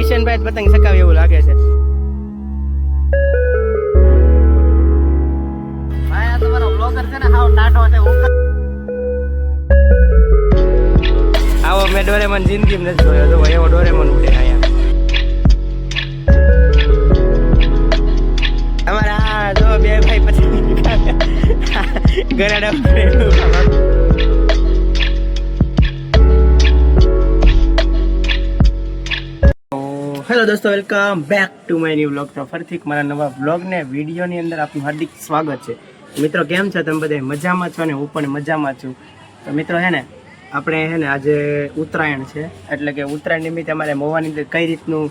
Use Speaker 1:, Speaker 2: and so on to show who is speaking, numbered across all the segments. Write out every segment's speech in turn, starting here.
Speaker 1: કિશનભાઈ પતંગ ચકાવે એવું લાગે છે. ભાઈ આ તમારો બ્લોગર છે ને હાવ ટાઢો છે. આવો મેં ડોરેમોન જિંદગીમાં નથી જોયો તો એવો ડોરેમોન ઉડે અહીંયા. અમારા આ જો બે ભાઈ પછી ગરાડા હેલો દોસ્તો, welcome back to my new vlog. તો ફરીથી મારા નવા વ્લોગ ને વિડીયોની અંદર આપનું હાર્દિક સ્વાગત છે. મિત્રો કેમ છો તમે બધા? મજામાં છો ને? હું પણ મજામાં છું. તો મિત્રો હે ને આપણે હે ને આજે ઉત્તરાયણ છે, એટલે કે ઉત્તરાયણ નિમિત્તે અમારે મહુવાની અંદર કઈ રીતનું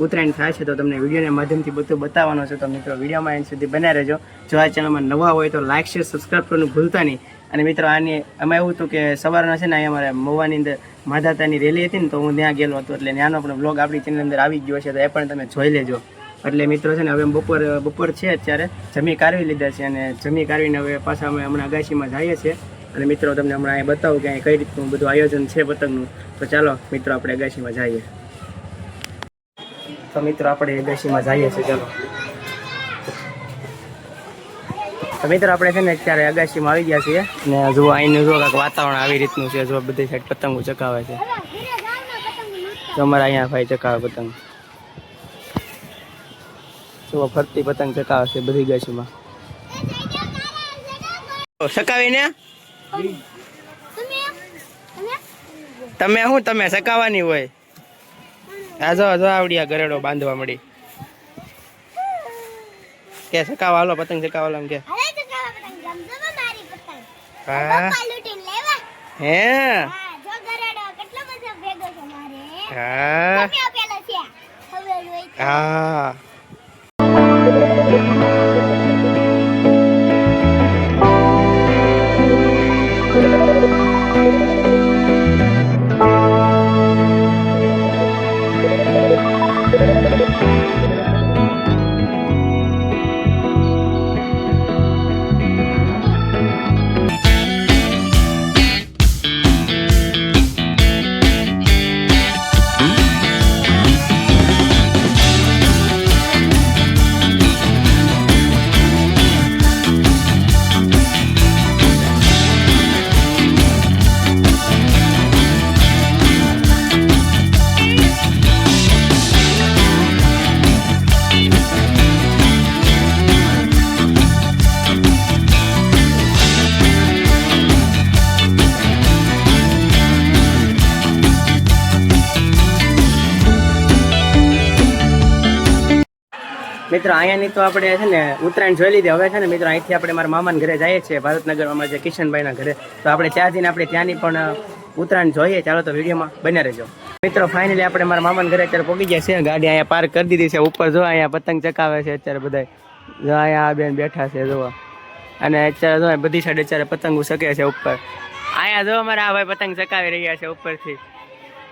Speaker 1: ઉત્તરાયણ થાય છે તો તમને વિડીયોના માધ્યમથી બધું બતાવવાનો છે. તો મિત્રો વિડીયોમાં એન્ડ સુધી બન્યા રહેજો. જો આ ચેનલમાં નવા હોય તો લાઇક શેર સબસ્ક્રાઈબ કરવાનું ભૂલતા નહીં. અને મિત્રો આની એમાં એવું હતું કે સવારના છે ને અહીંયા અમારે મહુવાની અંદર માધાતાની રેલી હતી ને તો હું ત્યાં ગયેલો હતો, એટલે ત્યાંનો પણ બ્લોગ આપણી ચેનલ અંદર આવી ગયો છે, તો એ પણ તમે જોઈ લેજો. એટલે મિત્રો છે ને હવે બપોર છે અત્યારે જમી કાઢવી લીધા છે, અને જમી કાઢવીને હવે પાછા અમે હમણાં અગાશીમાં જઈએ છીએ. અને મિત્રો તમને હમણાં અહીં બતાવું કે અહીં કઈ રીતનું બધું આયોજન છે પતંગનું. તો ચાલો મિત્રો આપણે અગાશીમાં જઈએ. તો મિત્રો આપણે અગાશીમાં જઈએ છીએ. ચાલો તો મિત્રો આપણે છે ને અત્યારે અગાશીમાં આવી ગયા છીએ, ને જુઓ અહીંનું જો કાંઈક વાતાવરણ આવી રીતનું છે. જો બધી સાઈડ પતંગો ચકાવે છે. તો અમારા અહીંયા ભાઈ ચકાવે પતંગ. જુઓ ફરતી પતંગ ચકાવે છે બધી અગાશીમાં. ચકાવીને તમે શું તમે ચકાવવાની હોય? આ જો આવડિયા ગરેડો બાંધવા મળી કે ચકાવા હાલો પતંગ ચકાવા એમ કે. હા હે હા હા મિત્રો અહીંયાની તો આપણે છે ને ઉત્તરાયણ જોઈ લીધી. હવે છે ને મિત્રો અહીંથી આપણે મારા મામાના ઘરે જઈએ છીએ, ભારતનગરમાં જે કિશનભાઈના ઘરે. તો આપણે ત્યાં જઈને આપણે ત્યાંની પણ ઉત્તરાયણ જોઈએ. ચાલો તો વિડીયોમાં બન્યા રહેજો. મિત્રો ફાઇનલી આપણે મારા મામાના ઘરે અત્યારે પહોંચી ગયા છે. ગાડી અહીંયા પાર્ક કરી દીધી છે. ઉપર જો અહીંયા પતંગ ચકાવે છે અત્યારે બધા. જો અહીંયા આ બેન બેઠા છે જોવા, અને અત્યારે જો બધી સાઈડ અત્યારે પતંગો શકે છે ઉપર. અહીંયા જો અમારા આ ભાઈ પતંગ ચકાવી રહ્યા છે ઉપરથી.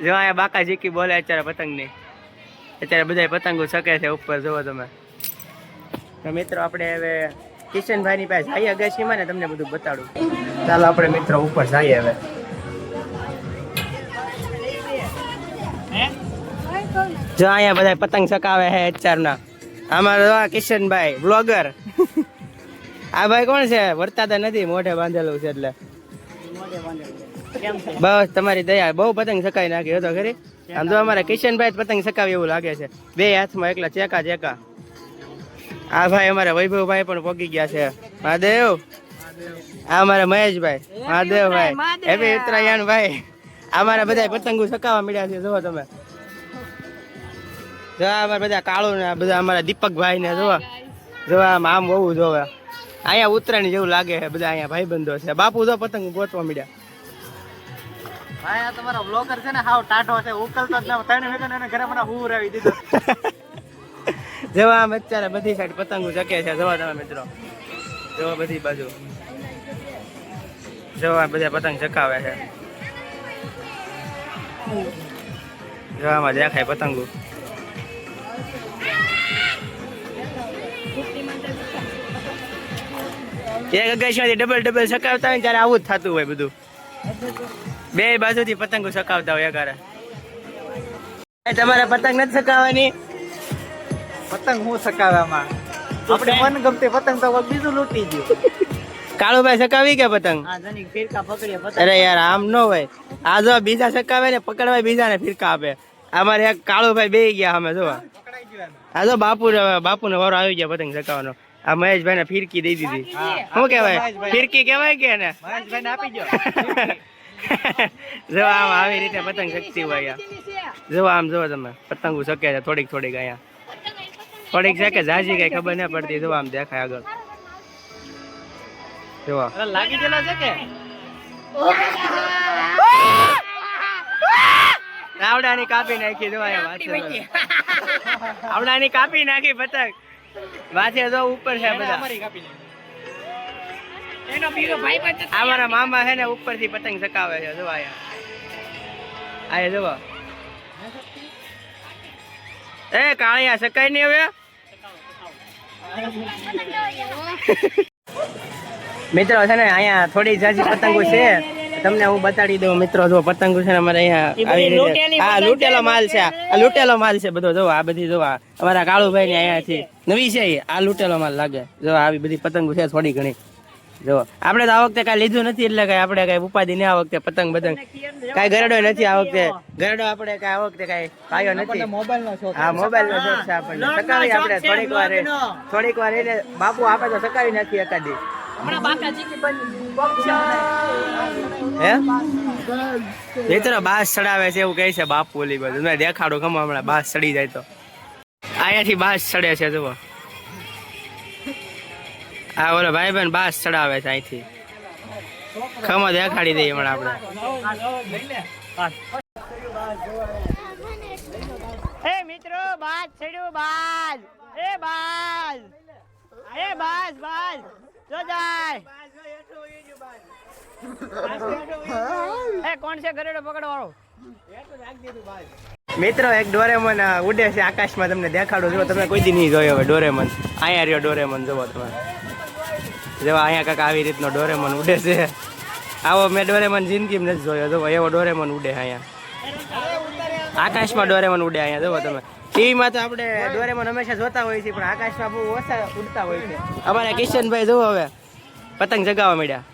Speaker 1: જો અહીંયા બાકા જીકી બોલે અત્યારે પતંગની. અત્યારે બધા પતંગો શકે છે ઉપર, જોવો તમે. તો મિત્રો આપણે હવે કિશનભાઈની પાસે જઈએ અગાશીમાં ને તમને બધું બતાડું. ચાલો આપણે મિત્રો ઉપર જઈએ હવે. જો અહીંયા બધા પતંગ ચકાવે છે અત્યારના. અમારા કિશનભાઈ બ્લોગર. આ ભાઈ કોણ છે? વર્તાતા નથી, મોઢે બાંધેલું છે એટલે. બસ તમારી દયા. બહુ પતંગ ચકાવી નાખી હતો ખરી. આમ તો અમારા કિશનભાઈ પતંગ ચકાવી એવું લાગે છે. બે હાથમાં એકલા ચેકા. આ ભાઈ અમારા વૈભવભાઈ પણ પહોંચી ગયા છે. મહાદેવ. આ અમારા મહેશભાઈ. મહાદેવભાઈ. હેપી ઉત્તરાયણ ભાઈ. અમારા બધા પતંગો ચકાવવા મળ્યા છે. જોવો તમે. જો અમારા બધા કાળુ ને બધા અમારા દીપકભાઈ ને જોવા આમ બહુ જોવે. અહીંયા ઉત્તરાયણ જેવું લાગે છે. બધા અહીંયા ભાઈ બંધો છે. બાપુ જો પતંગ ગોતવા મળ્યા. ભાઈ આ તમારો બ્લોગર છે ને હાવ ટાઢો છે. ઉકલતો જ ન. 3 વાગ્યાને એને ઘરે મને હુરાવી દીધો. જવા અત્યારે બધી સાઈડ પતંગો ચકે છે. જોવા તમે મિત્રો, જોવા બધી બાજુ જોવા બધા પતંગ ચકાવે છે. જોવામાં દેખાય પતંગો. એક અગાશીમાંથી ડબલ ચકાવતા હોય ત્યારે આવું જ થતું હોય બધું. બે બાજુથી પતંગો ચકાવતા હોય. તમારે પતંગ નથી સકાવવાની?
Speaker 2: પતંગ હું સકાવ્યામાં આપણે મન ગમતી પતંગ તો બીજું લૂંટી ગયું.
Speaker 1: કાળુભાઈ સકાવી કે પતંગ?
Speaker 2: આ જની ફિરકા પકડીએ પતંગ.
Speaker 1: અરે યાર આમ ન હોય. આ જો બીજા સકાવે ને પકડવાય બીજાને ફિરકા આપે. અમારે એક કાળુભાઈ બેહી ગયા અમે જો.
Speaker 2: પકડાઈ ગયું.
Speaker 1: આ જો બાપુને વારો આવી ગયા પતંગ સકાવવાનો. આ મહેશભાઈ ને ફિરકી દઈ દીધી. શું કેવાય? ફિરકી કેવાય કે ને?
Speaker 2: મહેશભાઈને આપી ગયો.
Speaker 1: જો આમ આવી રીતે પતંગ શકતી હોય. જો આમ જો તમે પતંગો શકે છે થોડીક થોડીક અહીંયા. થોડીક છે કે જાજી કઈ ખબર ના પડતી. જો આમ દેખાય આગળ. જો
Speaker 2: લાગી ગયેલા છે કે
Speaker 1: આવડાની કાપી નાખી. જો આવડાની કાપી નાખી પતંગ. વાંચે જો ઉપર છે બધા. અમારા મામા છે ને ઉપર થી પતંગ સકાવે છે. જો આયા જો એ કાળિયા સકાય નહીં હવે. મિત્રો છે ને અહીંયા થોડી જાજી પતંગો છે તમને હું બતાડી દઉં. મિત્રો જો પતંગો છે ને અમારે અહીંયા આવી રીતે હા લૂંટેલો માલ છે. આ લૂંટેલો માલ છે બધો. જો આ બધી જો અમારા કાળુભાઈ ની અહીંયાથી નવી છે આ લૂંટેલો માલ લાગે. જો આવી બધી પતંગો છે થોડી ઘણી. જો આપણે તો આ વખતે કઈ લીધું નથી એટલે કઈ આપણે કઈ ઉપાધિ નહીં. આ વખતે પતંગ બતંગ કઈ ગરડો નથી. આ વખતે ગરડો આપણે કઈ આ વખતે કઈ પાયો નથી.
Speaker 2: મોબાઈલ નો શોખ.
Speaker 1: હા મોબાઈલ નો શોખ છે આપણને. સકાવી આપણે થોડીક વાર એને બાપુ આપે તો સકાવી નાખી એકાદી. હે મિત્રો બાસ ચડાવે છે એવું કહે છે બાપુ. ઓલી બાજુ મેં દેખાડું ખમો હમણાં બાસ ચડી જાય તો. અહીંયાથી બાસ ચડે છે જુઓ. આ ઓલો ભાઈ બહેન બાસ ચડાવે છે અહીંથી. ખમો દેખાડી દઈએ હમણાં આપણે. એ મિત્રો બાસ ચડ્યું બાસ. એ બાસ એ બાસ બાસ જો જાય. એ કોણ છે ગરેડો પકડો વાળો? મિત્રો એક ડોરેમોન ઉડે છે આકાશમાં. તમને દેખાડું જો. તમે કોઈ દી નહીં જોયો હવે ડોરેમોન. અહીંયા રહ્યો ડોરેમોન. જોવો તમે. જો અહીંયા કાંક આવી રીતનો ડોરેમોન ઉડે છે. આવો મેં ડોરેમોન જિંદગીમાં નથી જોયો. જો એવો ડોરેમોન ઉડે અહીંયા આકાશમાં. ડોરેમોન ઉડે અહીંયા જોવો તમે. ટીવીમાં તો આપણે ડોરેમોન હંમેશા જોતા હોય છે પણ આકાશમાં બહુ ઓછા ઉડતા હોય છે. અમારા કિશનભાઈ જોવો હવે પતંગ ચગાવવા મળ્યા.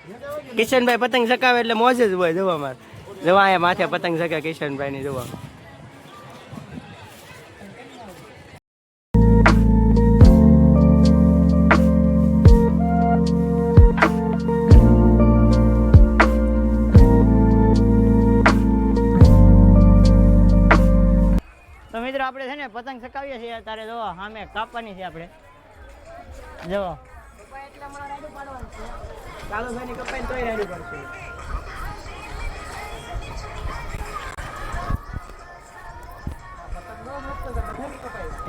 Speaker 1: કિશનભાઈ પતંગ ચગાવે એટલે મોજ જ હોય. જોવો અમારે જોવા અહીંયા માથે પતંગ ચગે કિશનભાઈ ની. જોવા મિત્રો આપણે છે ને પતંગ ચકાવીએ છીએ તારે. જો સામે કાપવાની છે આપણે. જો કાળુભાઈ ની કપાઈને તોય રાડું પડશે.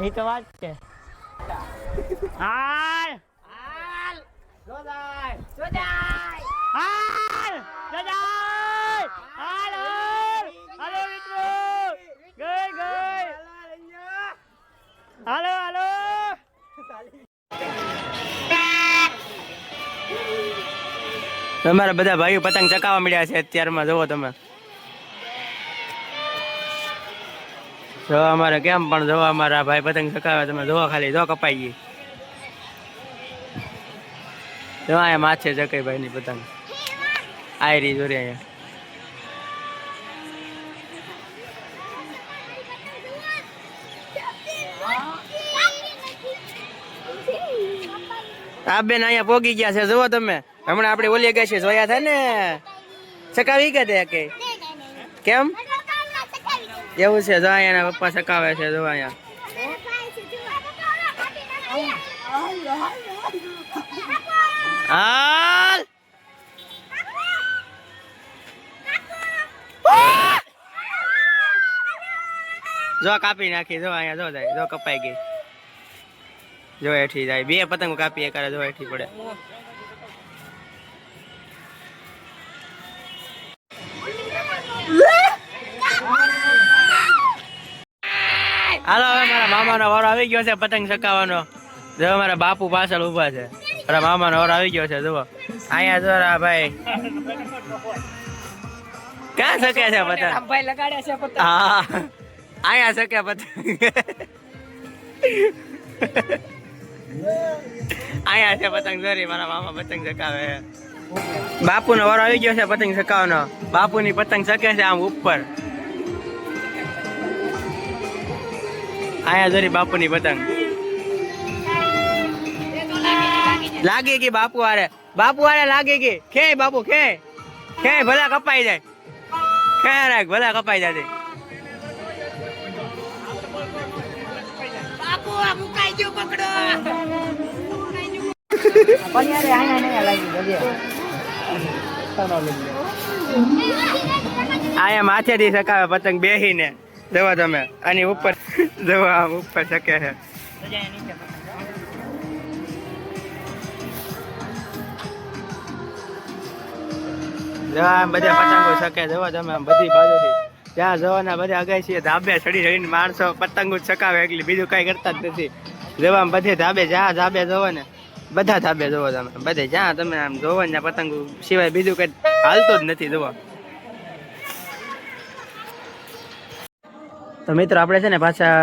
Speaker 1: એ તો વાત છે. હાલ હાલ જોદાય જોદાય હાલ જોદાય હાલ હાલો મિત્રો ગઈ ગઈ હાલો હાલો. તમારા બધા ભાઈઓ પતંગ ચકાવવા મળ્યા છે અત્યારમાં. જોવો તમે. જો અમારે કેમ પણ જો અમારા ભાઈ પતંગ ચકાવે. તમે જોવો ખાલી. જો કપાઈ ગઈ. જો અહીંયા માથે ચકાઈ ભાઈ ની પતંગ આઈ રહી. જોરી અહીંયા આ બેન અહીંયા પોગી ગયા છે. જુઓ તમે. હમણાં આપણે ઓલી ગયા છે જોયા હતા ને. ચકાવી કે તે કે કેમ એવું છે? જો અહીંયા પપ્પા ચકાવે છે. જો અહીંયા હાલ જો કાપી નાખી. જો અહીંયા જો જાય. જો કપાઈ ગઈ. જો હેઠી જાય. બે પતંગ કાપી કરે. જો હેઠી પડે. હાલો હવે મારા મામાનો વારો આવી ગયો છે પતંગ ચકાવવાનો. જો મારા બાપુ પાછળ ઉભા છે. મારા મામાનો વારો આવી ગયો છે. જુઓ અહીંયા જો ભાઈ ક્યાં શકે છે પતંગ. હા આયા શકે પતંગ આયા છે પતંગ સોરી મારા મામા પતંગ ચકાવે છે. બાપુનો વારો આવી ગયો છે પતંગ ચકાવવાનો. બાપુની પતંગ ચકે છે આમ ઉપર. આયા જોરી બાપુની પતંગ લાગી ગઈ બાપુ વારે લાગી ગઈ. ખે બાપુ ખે ભલા કપાઈ જાય. ખે રાખ ભલા કપાઈ જાય. બાપુ મુકાઈ ગયો પકડો. આયા માથેથી સકાવે પતંગ બેહીને જવા તમે આની ઉપર જવા આમ ઉપર શકે છે. બધા પતંગો શકે જવા તમે આમ બધી બાજુથી ત્યાં જવાના બધા અગાશી ધાબે ચડીને માણસો પતંગો જ ચકાવે એટલે બીજું કઈ કરતા જ નથી. જવા બધે ધાબે જ્યાં ધાબે જોવો ને બધા ધાબે જોવો તમે બધે જ્યાં તમે આમ જોવો ને પતંગો સિવાય બીજું કઈ હાલતું જ નથી જોવા. તો મિત્રો આપણે છે ને પાછા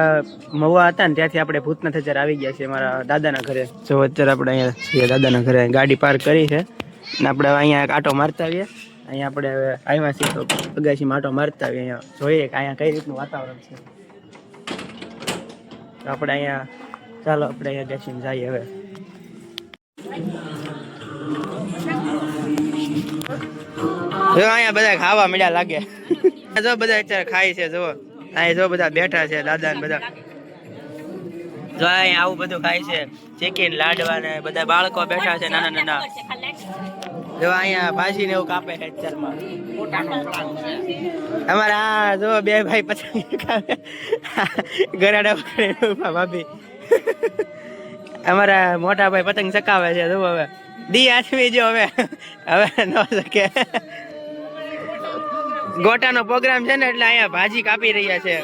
Speaker 1: મહુવા હતા ને ત્યાંથી આપણે ભૂતનાથ અત્યારે આવી ગયા છીએ મારા દાદાના ઘરે. જો અત્યારે આપણે અહીંયા છીએ દાદાના ઘરે ગાડી પાર્ક કરી છે ને આપણે અહીંયા આટો મારતા આવીએ. અહીંયા આપણે હવે આવ્યા છીએ તો અગાશીમાં આટો મારતા આવીએ. અહીંયા જોઈએ કે અહીંયા કઈ રીતનું વાતાવરણ છે. તો આપણે અહીંયા ચાલો આપણે અહીંયા અગાશીમાં જઈએ હવે. જો અહીંયા બધા ખાવા મળ્યા લાગે. જો બધા અત્યારે ખાય છે. જો અહીં જો બધા બેઠા છે દાદા ને બધા. જો અહીં આવું બધું ખાય છે ચીકીન લાડવા ને બધા બાળકો બેઠા છે નાના નાના. જો અહીંયા ભાજી ને એવું કાપે છે અત્યારમાં. અમારે આ જો બે ભાઈ પતંગ કાપે ગરાડા પકડે ભાભી. અમારા મોટા ભાઈ પતંગ ચકાવે છે. જો હવે દી આઠમી જો હવે ન શકે. ગોટાનો પ્રોગ્રામ છે ને એટલે અહીંયા ભાજી કાપી રહ્યા છે.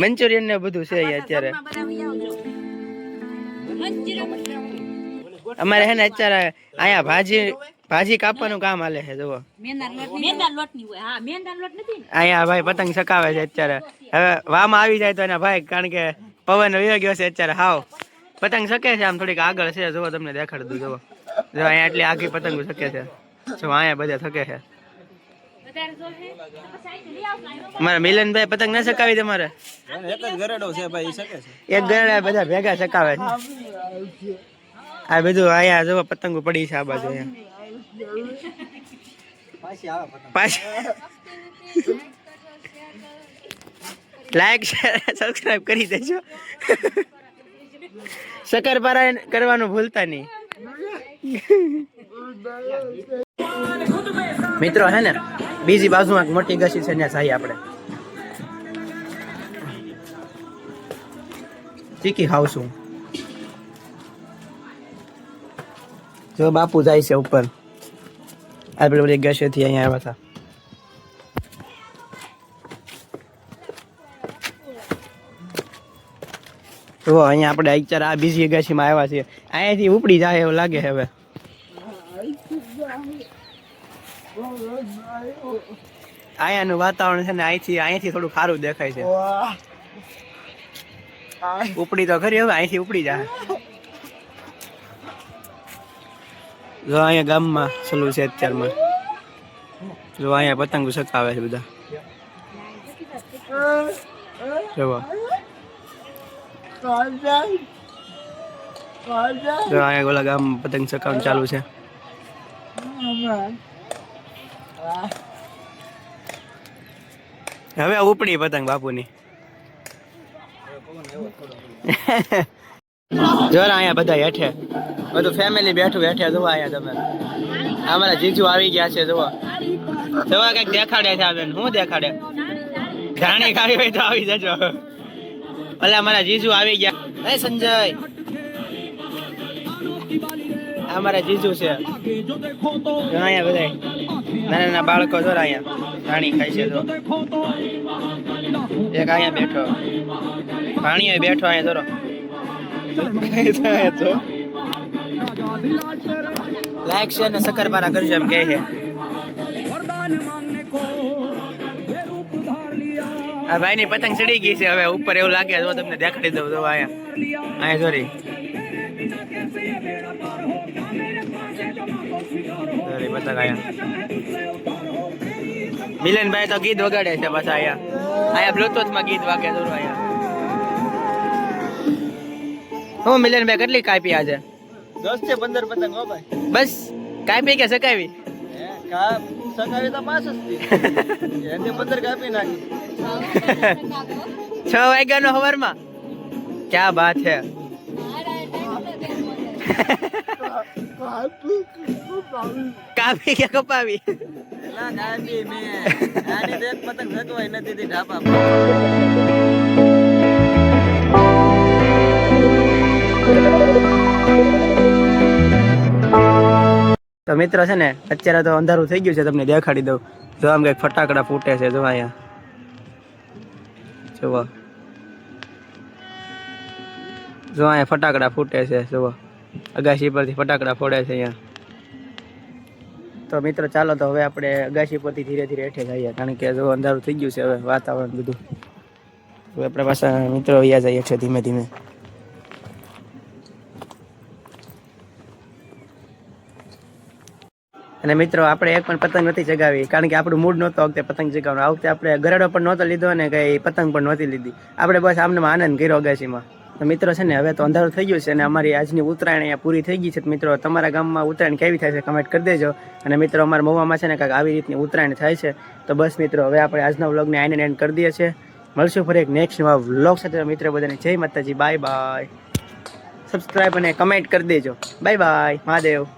Speaker 1: મંચુરિયન ને બધું છે અહીંયા અત્યારે. અમારે છે ને અત્યારે અહીંયા ભાજી કાપવાનું કામ હાલે છે. જુઓ અહીંયા ભાઈ પતંગ ચકાવે છે અત્યારે. હવે વામાં આવી જાય તો એના ભાઈ કારણ કે પવન વયો ગયો છે અત્યારે. હાવ પતંગ શકે છે આમ થોડીક આગળ છે. જુઓ તમને દેખાડ દઉં. જુઓ અહીંયા એટલી આખી પતંગો શકે છે. જો અહીંયા બધા થકે છે. મારા મિલનભાઈ પતંગ ના ચકાવી તમારે?
Speaker 2: એક જ ગરેડો છે ભાઈ, શકે છે.
Speaker 1: એક ગરેડા બધા ભેગા ચકાવે છે. આ બધું અહીંયા જો પતંગો પડી છે આ બાજુ. લાઈક સબસ્ક્રાઇબ કરી દેજો. શક્કરપારા કરવાનું ભૂલતા નહીં મિત્રો. હે ને બીજી બાજુમાં મોટી ગસી છે ત્યાં જાય આપણે. ચીકી ખાવશું. જો બાપુ જાય છે ઉપર. આપણે બધી ગસેથી અહીંયા આવ્યા હતા. તો અહીંયા આપણે અત્યારે આ બીજી અગાશીમાં આવ્યા છીએ. અહીંયાથી ઉપડી જાય એવું લાગે હવે. અહીંયાનું વાતાવરણ છે ને અહીંથી થોડું સારું દેખાય છે. ઉપડી તો ખરી હવે અહીંથી ઉપડી જાય. જો અહીંયા ગામમાં સલું છે અત્યારમાં. જો અહીંયા પતંગો ચકાવે છે બધા. જોવા જો અહીંયા ગોલા ગામ પતંગ ચકાવવાનું ચાલુ છે. હવે ઉપડી પતંગ બાપુની. જો અહીંયા બધા હેઠે બધું ફેમિલી બેઠું હેઠે. જોવા અહીંયા તમે અમારા જીજુ આવી ગયા છે. જોવા કઈક દેખાડે છે. બેન શું દેખાડે? ઘાણી ખાવી હોય તો આવી જજો. ઓલા અમારા જીજુ આવી ગયા. સંજય અમારા જીજુ છે. અહીંયા બધા નાના નાના બાળકો જો અહીંયા પાણી ખાય છે. જો એક અહીંયા બેઠો પાણી બેઠો અહીંયા જોરો. લાઈક છે ને શક્કરપારા કરજો એમ કહે છે. આ ભાઈની પતંગ ચડી ગઈ છે હવે ઉપર, એવું લાગે જો તમને દેખાડી દઉં. જો અહીંયા સોરી પતંગ અહીંયા મિલનભાઈ તો ગીત વગાડે છે પાછા. અહીંયા બ્લુટૂથ માં ગીત વાગે. જો અહીંયા હું મિલનભાઈ કેટલી કાપી આજે?
Speaker 2: 10 થી 15 પતંગ હો ભાઈ.
Speaker 1: બસ કાપી કે સકાવી?
Speaker 2: સકાવી તો 5 જ હતી. 15 કાપી નાખી.
Speaker 1: 6 વાગ્યા નો હવારમાં. ક્યાં બાત હે. કાપી કે કપાવી?
Speaker 2: એલા કાપી મે. આની તો એક પતંગ સકવાય નથી દી ઢાપા.
Speaker 1: તો મિત્રો છે ને અત્યારે તો અંધારું થઈ ગયું છે, તમને દેખાડી દઉં. જો આમ કઈક ફટાકડા ફૂટે છે. જો અહીંયા જુઓ, જો અહીંયા ફટાકડા ફૂટે છે. જુઓ અગાશી પરથી ફટાકડા ફોડે છે અહીંયા. તો મિત્રો ચાલો તો હવે આપણે અગાશી પરથી ધીરે ધીરે હેઠે જઈએ, કારણ કે જો અંધારું થઈ ગયું છે હવે વાતાવરણ બધું. હવે આપણે પાછા મિત્રો અહીંયા જઈએ છે ધીમે ધીમે. અને મિત્રો આપણે એક પણ પતંગ નથી ચગાવી, કારણ કે આપણું મૂડ નહોતો આ વખતે પતંગ ચગાવવાનો. આ વખતે આપણે ગરાડો પણ નહોતો લીધો અને કઈ પતંગ પણ નહોતી લીધી. આપણે બસ આમને આનંદ કર્યો અગાશીમાં. તો મિત્રો છે ને હવે તો અંધારું થઈ ગયું છે અને અમારી આજની ઉત્તરાયણ અહીંયા પૂરી થઈ ગઈ છે. મિત્રો તમારા ગામમાં ઉત્તરાયણ કેવી થાય છે કમેન્ટ કરી દેજો. અને મિત્રો અમારા મહુવામાં છે ને કાંઈક આવી રીતની ઉત્તરાયણ થાય છે. તો બસ મિત્રો હવે આપણે આજના વ્લોગને આઈને એન્ડ કરી દઈએ છીએ. મળશું ફરી એક નેક્સ્ટ નવા વ્લોગ સાથે. મિત્રો બધાને જય માતાજી, બાય બાય. સબસ્ક્રાઈબ અને કમેન્ટ કરી દેજો. Bye bye, Mahadev.